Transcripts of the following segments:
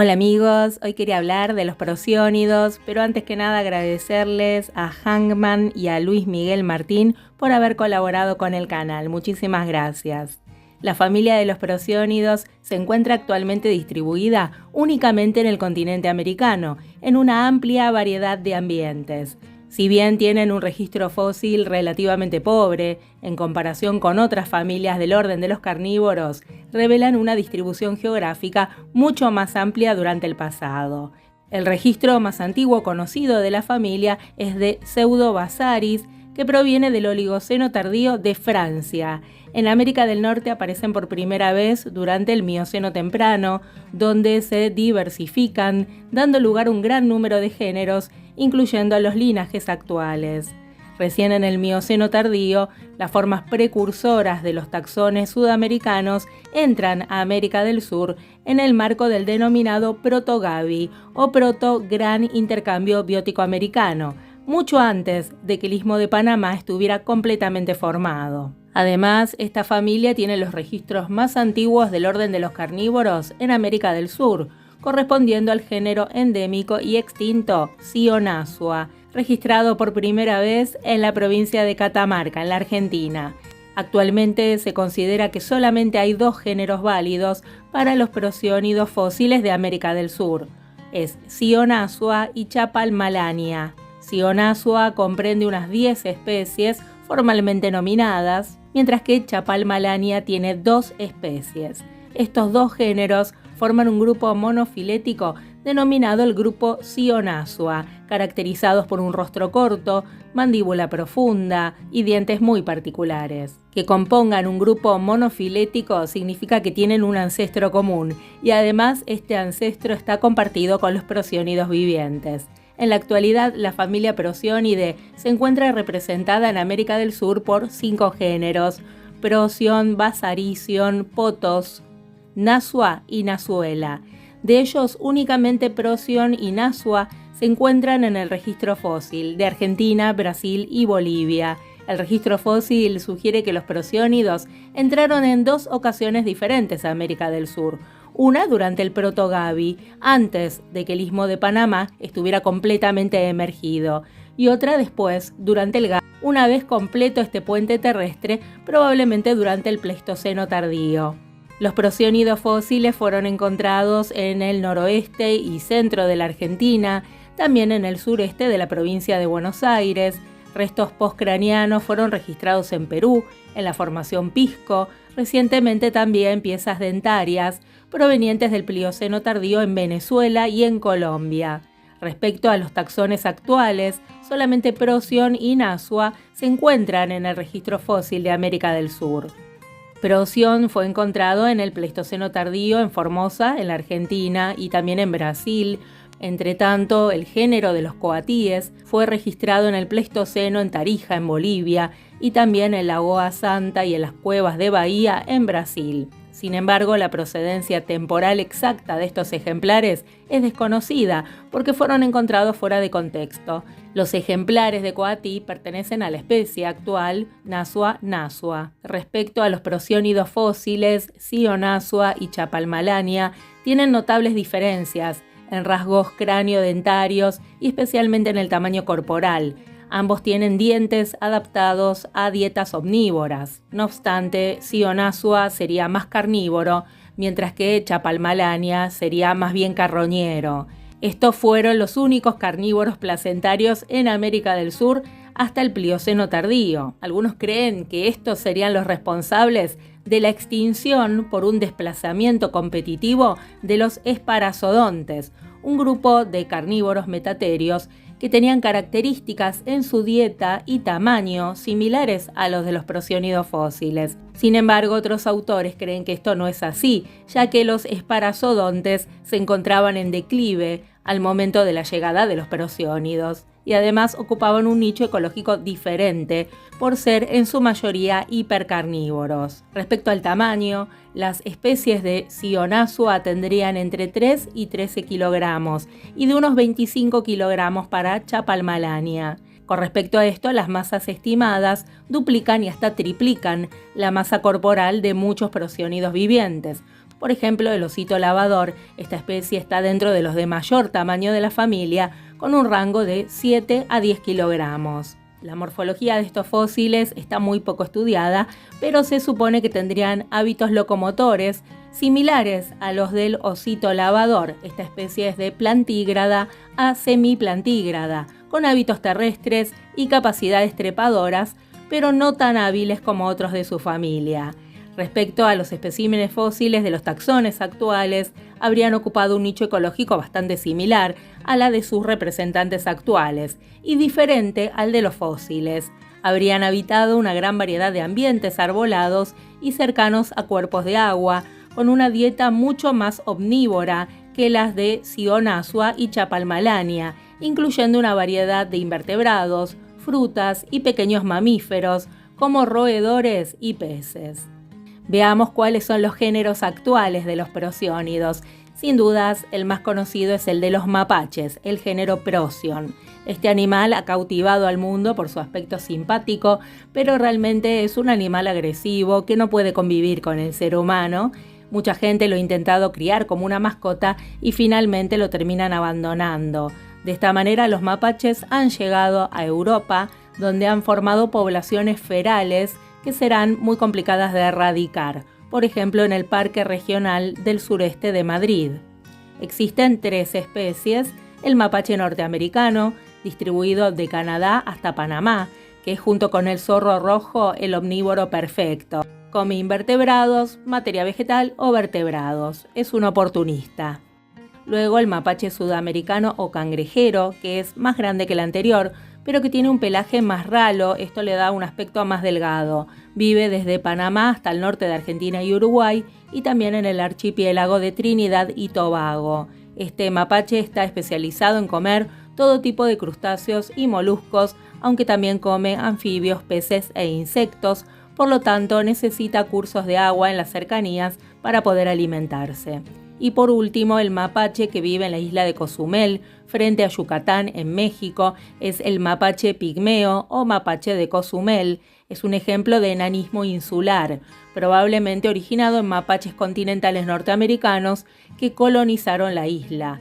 Hola amigos, hoy quería hablar de los prosiónidos, pero antes que nada agradecerles a Hangman y a Luis Miguel Martín por haber colaborado con el canal. Muchísimas gracias. La familia de los prosiónidos se encuentra actualmente distribuida únicamente en el continente americano, en una amplia variedad de ambientes. Si bien tienen un registro fósil relativamente pobre, en comparación con otras familias del orden de los carnívoros, revelan una distribución geográfica mucho más amplia durante el pasado. El registro más antiguo conocido de la familia es de Pseudobasaris, que proviene del Oligoceno tardío de Francia. En América del Norte aparecen por primera vez durante el Mioceno temprano, donde se diversifican, dando lugar a un gran número de géneros, incluyendo a los linajes actuales. Recién en el Mioceno tardío, las formas precursoras de los taxones sudamericanos entran a América del Sur en el marco del denominado Proto-Gavi o Proto-Gran Intercambio Biótico Americano, mucho antes de que el Istmo de Panamá estuviera completamente formado. Además, esta familia tiene los registros más antiguos del orden de los carnívoros en América del Sur, correspondiendo al género endémico y extinto Cionasua, registrado por primera vez en la provincia de Catamarca, en la Argentina. Actualmente se considera que solamente hay dos géneros válidos para los prosiónidos fósiles de América del Sur. Es Cionasua y Chapalmalania. Cionasua comprende unas 10 especies formalmente nominadas, mientras que Chapalmalania tiene 2 especies. Estos dos géneros forman un grupo monofilético denominado el grupo Cionasua, caracterizados por un rostro corto, mandíbula profunda y dientes muy particulares. Que compongan un grupo monofilético significa que tienen un ancestro común y además este ancestro está compartido con los prosiónidos vivientes. En la actualidad, la familia Prosiónide se encuentra representada en América del Sur por 5 géneros: Prosion, Basaricion, Potos, Nasua y Nasuela. De ellos, únicamente Prosion y Nasua se encuentran en el registro fósil de Argentina, Brasil y Bolivia. El registro fósil sugiere que los prosiónidos entraron en 2 ocasiones diferentes a América del Sur. Una durante el Proto-Gavi, antes de que el Istmo de Panamá estuviera completamente emergido, y otra después, durante el Gavi, una vez completo este puente terrestre, probablemente durante el Pleistoceno tardío. Los prosiónidos fósiles fueron encontrados en el noroeste y centro de la Argentina, también en el sureste de la provincia de Buenos Aires. Restos postcraneanos fueron registrados en Perú, en la Formación Pisco, recientemente también piezas dentarias provenientes del Plioceno tardío en Venezuela y en Colombia. Respecto a los taxones actuales, solamente Prosion y Nasua se encuentran en el registro fósil de América del Sur. Prosion fue encontrado en el Pleistoceno tardío en Formosa, en la Argentina, y también en Brasil. Entre tanto, el género de los coatíes fue registrado en el Pleistoceno en Tarija, en Bolivia, y también en Lagoa Santa y en las cuevas de Bahía, en Brasil. Sin embargo, la procedencia temporal exacta de estos ejemplares es desconocida porque fueron encontrados fuera de contexto. Los ejemplares de coatí pertenecen a la especie actual Nasua nasua. Respecto a los prosiónidos fósiles, Cionasua y Chapalmalania tienen notables diferencias en rasgos cráneo-dentarios y especialmente en el tamaño corporal. Ambos tienen dientes adaptados a dietas omnívoras. No obstante, Cionasua sería más carnívoro, mientras que Chapalmalania sería más bien carroñero. Estos fueron los únicos carnívoros placentarios en América del Sur hasta el Plioceno tardío. Algunos creen que estos serían los responsables de la extinción por un desplazamiento competitivo de los esparazodontes, un grupo de carnívoros metaterios que tenían características en su dieta y tamaño similares a los de los prosiónidos fósiles. Sin embargo, otros autores creen que esto no es así, ya que los esparazodontes se encontraban en declive al momento de la llegada de los prosiónidos y además ocupaban un nicho ecológico diferente por ser en su mayoría hipercarnívoros. Respecto al tamaño, las especies de Cionasua tendrían entre 3 y 13 kilogramos y de unos 25 kilogramos para Chapalmalania. Con respecto a esto, las masas estimadas duplican y hasta triplican la masa corporal de muchos prosiónidos vivientes. Por ejemplo, el osito lavador, esta especie está dentro de los de mayor tamaño de la familia, con un rango de 7 a 10 kilogramos. La morfología de estos fósiles está muy poco estudiada, pero se supone que tendrían hábitos locomotores similares a los del osito lavador. Esta especie es de plantígrada a semiplantígrada, con hábitos terrestres y capacidades trepadoras, pero no tan hábiles como otros de su familia. Respecto a los especímenes fósiles de los taxones actuales, habrían ocupado un nicho ecológico bastante similar a la de sus representantes actuales y diferente al de los fósiles. Habrían habitado una gran variedad de ambientes arbolados y cercanos a cuerpos de agua, con una dieta mucho más omnívora que las de Zionasua y Chapalmalania, incluyendo una variedad de invertebrados, frutas y pequeños mamíferos, como roedores y peces. Veamos cuáles son los géneros actuales de los prosiónidos. Sin dudas, el más conocido es el de los mapaches, el género Procyon. Este animal ha cautivado al mundo por su aspecto simpático, pero realmente es un animal agresivo que no puede convivir con el ser humano. Mucha gente lo ha intentado criar como una mascota y finalmente lo terminan abandonando. De esta manera, los mapaches han llegado a Europa, donde han formado poblaciones ferales que serán muy complicadas de erradicar, por ejemplo en el Parque Regional del Sureste de Madrid. Existen 3 especies: el mapache norteamericano, distribuido de Canadá hasta Panamá, que es junto con el zorro rojo el omnívoro perfecto. Come invertebrados, materia vegetal o vertebrados. Es un oportunista. Luego el mapache sudamericano o cangrejero, que es más grande que el anterior, pero que tiene un pelaje más ralo. Esto le da un aspecto más delgado. Vive desde Panamá hasta el norte de Argentina y Uruguay, y también en el archipiélago de Trinidad y Tobago. Este mapache está especializado en comer todo tipo de crustáceos y moluscos, aunque también come anfibios, peces e insectos, por lo tanto necesita cursos de agua en las cercanías para poder alimentarse. Y por último, el mapache que vive en la isla de Cozumel, frente a Yucatán, en México, es el mapache pigmeo o mapache de Cozumel. Es un ejemplo de enanismo insular, probablemente originado en mapaches continentales norteamericanos que colonizaron la isla.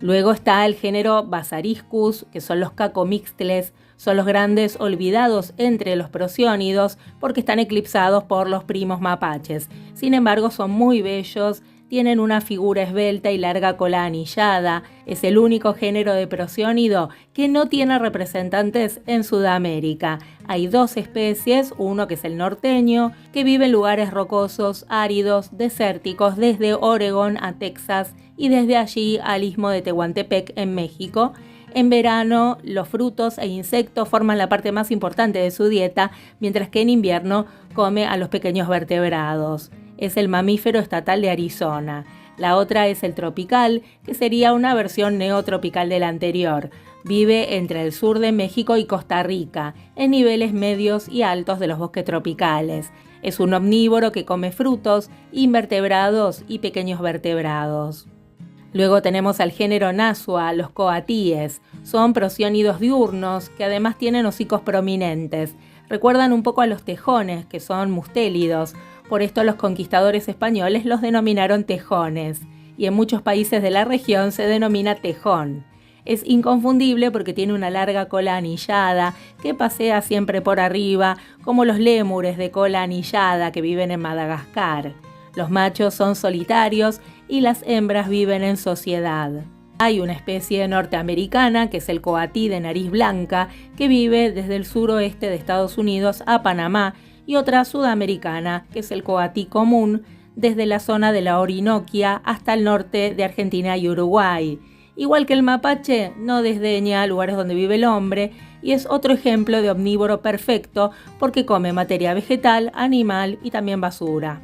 Luego está el género Basariscus, que son los cacomixtles. Son los grandes olvidados entre los prosiónidos porque están eclipsados por los primos mapaches. Sin embargo, son muy bellos. Tienen una figura esbelta y larga cola anillada. Es el único género de prosiónido que no tiene representantes en Sudamérica. Hay 2 especies, uno que es el norteño, que vive en lugares rocosos, áridos, desérticos, desde Oregón a Texas y desde allí al istmo de Tehuantepec en México. En verano, los frutos e insectos forman la parte más importante de su dieta, mientras que en invierno come a los pequeños vertebrados. Es el mamífero estatal de Arizona. La otra es el tropical, que sería una versión neotropical de la anterior. Vive entre el sur de México y Costa Rica, en niveles medios y altos de los bosques tropicales. Es un omnívoro que come frutos, invertebrados y pequeños vertebrados. Luego tenemos al género Nasua, los coatíes. Son prosiónidos diurnos que además tienen hocicos prominentes. Recuerdan un poco a los tejones, que son mustélidos. Por esto los conquistadores españoles los denominaron tejones. Y en muchos países de la región se denomina tejón. Es inconfundible porque tiene una larga cola anillada que pasea siempre por arriba, como los lémures de cola anillada que viven en Madagascar. Los machos son solitarios y las hembras viven en sociedad. Hay una especie norteamericana, que es el coatí de nariz blanca, que vive desde el suroeste de Estados Unidos a Panamá, y otra sudamericana, que es el coatí común, desde la zona de la Orinoquia hasta el norte de Argentina y Uruguay. Igual que el mapache, no desdeña lugares donde vive el hombre y es otro ejemplo de omnívoro perfecto porque come materia vegetal, animal y también basura.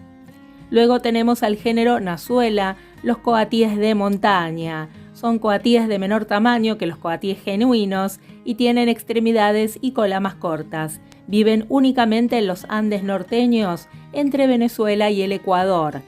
Luego tenemos al género Nazuela, los coatíes de montaña. Son coatíes de menor tamaño que los coatíes genuinos y tienen extremidades y cola más cortas. Viven únicamente en los Andes norteños, entre Venezuela y el Ecuador.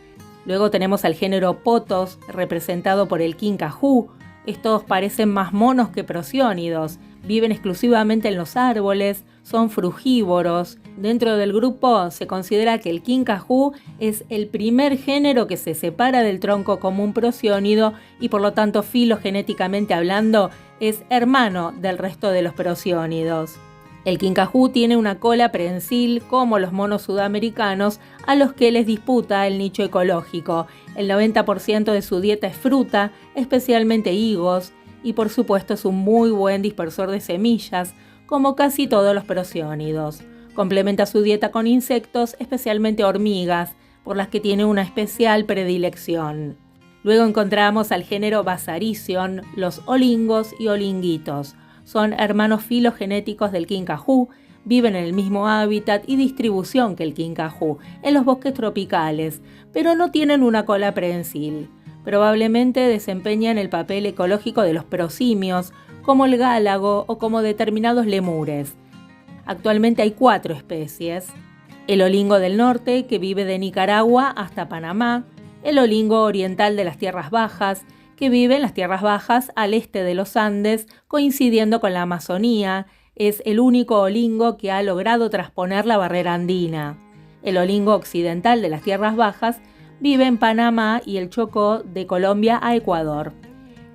Luego tenemos al género Potos, representado por el quincajú. Estos parecen más monos que prosiónidos. Viven exclusivamente en los árboles, son frugívoros. Dentro del grupo se considera que el Kinkajou es el primer género que se separa del tronco común prosiónido y por lo tanto filogenéticamente hablando es hermano del resto de los prosiónidos. El Kinkajou tiene una cola prensil como los monos sudamericanos a los que les disputa el nicho ecológico. El 90% de su dieta es fruta, especialmente higos, y por supuesto es un muy buen dispersor de semillas, como casi todos los prosiónidos. Complementa su dieta con insectos, especialmente hormigas, por las que tiene una especial predilección. Luego encontramos al género Basaricion, los olingos y olinguitos. Son hermanos filogenéticos del Kinkajou, viven en el mismo hábitat y distribución que el Kinkajou, en los bosques tropicales, pero no tienen una cola prensil. Probablemente desempeñan el papel ecológico de los prosimios, como el gálago o como determinados lemures. Actualmente hay 4 especies. El olingo del norte, que vive de Nicaragua hasta Panamá. El olingo oriental de las tierras bajas, que vive en las tierras bajas al este de los Andes, coincidiendo con la Amazonía. Es el único olingo que ha logrado trasponer la barrera andina. El olingo occidental de las tierras bajas vive en Panamá y el Chocó de Colombia a Ecuador.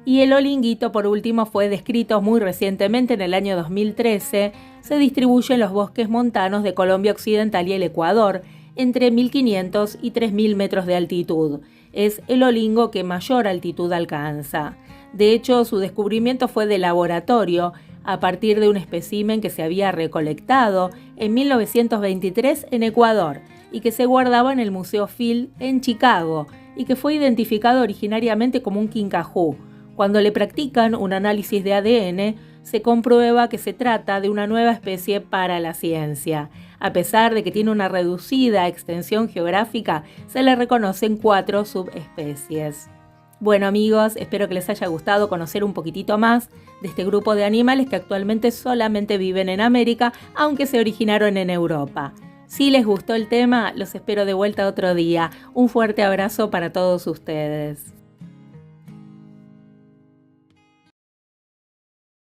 Y el olinguito, por último, fue descrito muy recientemente en el año 2013. Se distribuye en los bosques montanos de Colombia Occidental y el Ecuador, entre 1500 y 3000 metros de altitud. Es el olingo que mayor altitud alcanza. De hecho, su descubrimiento fue de laboratorio, a partir de un espécimen que se había recolectado en 1923 en Ecuador y que se guardaba en el Museo Field en Chicago y que fue identificado originariamente como un Kinkajou. Cuando le practican un análisis de ADN, se comprueba que se trata de una nueva especie para la ciencia. A pesar de que tiene una reducida extensión geográfica, se le reconocen 4 subespecies. Bueno amigos, espero que les haya gustado conocer un poquitito más de este grupo de animales que actualmente solamente viven en América, aunque se originaron en Europa. Si les gustó el tema, los espero de vuelta otro día. Un fuerte abrazo para todos ustedes.